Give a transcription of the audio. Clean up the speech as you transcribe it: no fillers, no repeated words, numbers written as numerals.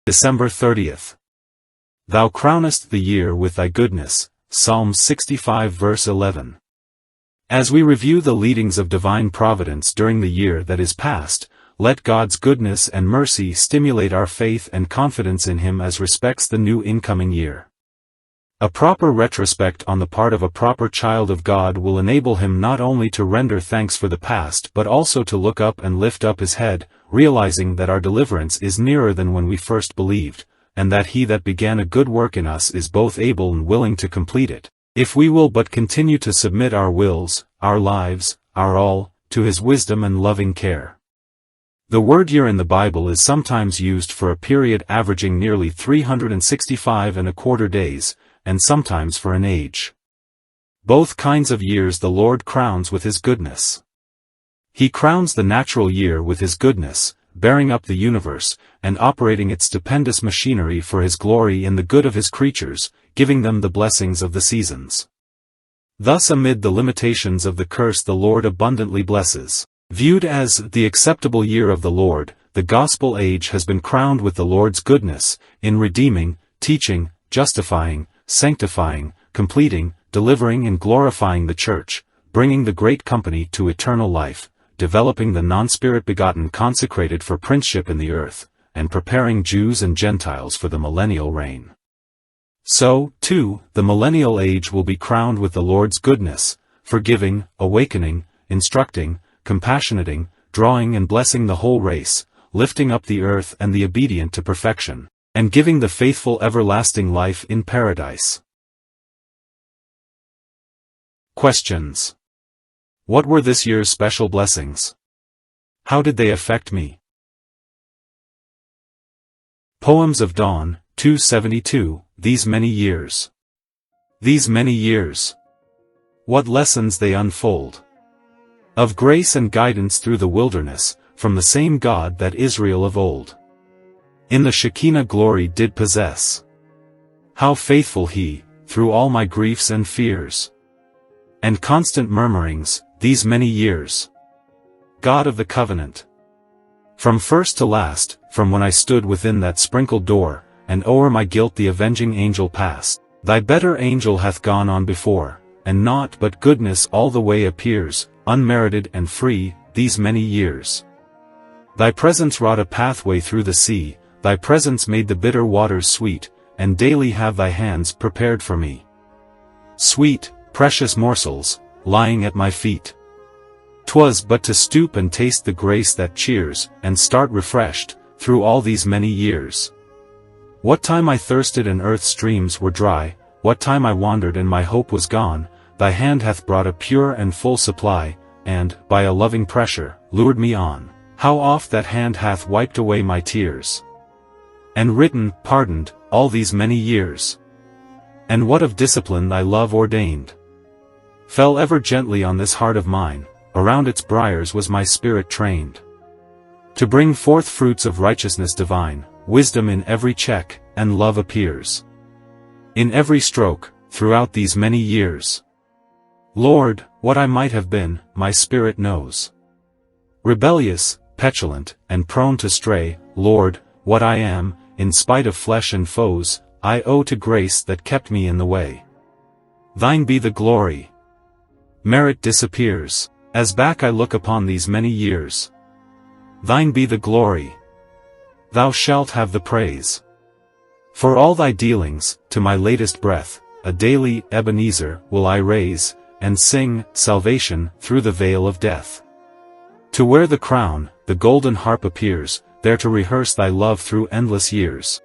December 30th. Thou crownest the year with thy goodness. Psalm 65 verse 11. As we review the leadings of divine providence during the year that is past, let God's goodness and mercy stimulate our faith and confidence in Him as respects the new incoming year. A proper retrospect on the part of a proper child of God will enable him not only to render thanks for the past but also to look up and lift up his head, realizing that our deliverance is nearer than when we first believed, and that He that began a good work in us is both able and willing to complete it, if we will but continue to submit our wills, our lives, our all, to His wisdom and loving care. The word year in the Bible is sometimes used for a period averaging nearly 365¼ days, and sometimes for an age. Both kinds of years the Lord crowns with His goodness. He crowns the natural year with His goodness, bearing up the universe, and operating its stupendous machinery for His glory in the good of His creatures, giving them the blessings of the seasons. Thus amid the limitations of the curse the Lord abundantly blesses. Viewed as the acceptable year of the Lord, the gospel age has been crowned with the Lord's goodness, in redeeming, teaching, justifying, sanctifying, completing, delivering and glorifying the church, bringing the great company to eternal life, developing the non-spirit begotten consecrated for princeship in the earth, and preparing Jews and Gentiles for the millennial reign. So, too, the millennial age will be crowned with the Lord's goodness, forgiving, awakening, instructing, compassionating, drawing and blessing the whole race, lifting up the earth and the obedient to perfection, and giving the faithful everlasting life in paradise. Questions. What were this year's special blessings? How did they affect me? Poems of Dawn, 272, These many years. These many years. What lessons they unfold. Of grace and guidance through the wilderness, from the same God that Israel of old in the Shekinah glory did possess. How faithful He, through all my griefs and fears, and constant murmurings, these many years. God of the covenant. From first to last, from when I stood within that sprinkled door, and o'er my guilt the avenging angel passed, Thy better angel hath gone on before, and naught but goodness all the way appears, unmerited and free, these many years. Thy presence wrought a pathway through the sea, Thy presence made the bitter waters sweet, and daily have Thy hands prepared for me sweet, precious morsels, lying at my feet. 'Twas but to stoop and taste the grace that cheers, and start refreshed, through all these many years. What time I thirsted and earth's streams were dry, what time I wandered and my hope was gone, Thy hand hath brought a pure and full supply, and, by a loving pressure, lured me on. How oft that hand hath wiped away my tears, and written, pardoned, all these many years. And what of discipline Thy love ordained, fell ever gently on this heart of mine, around its briars was my spirit trained, to bring forth fruits of righteousness divine, wisdom in every check, and love appears in every stroke, throughout these many years. Lord, what I might have been, my spirit knows. Rebellious, petulant, and prone to stray, Lord, what I am, in spite of flesh and foes, I owe to grace that kept me in the way. Thine be the glory. Merit disappears, as back I look upon these many years. Thine be the glory. Thou shalt have the praise. For all Thy dealings, to my latest breath, a daily Ebenezer will I raise, and sing salvation through the veil of death. To wear the crown, the golden harp appears, there to rehearse Thy love through endless years.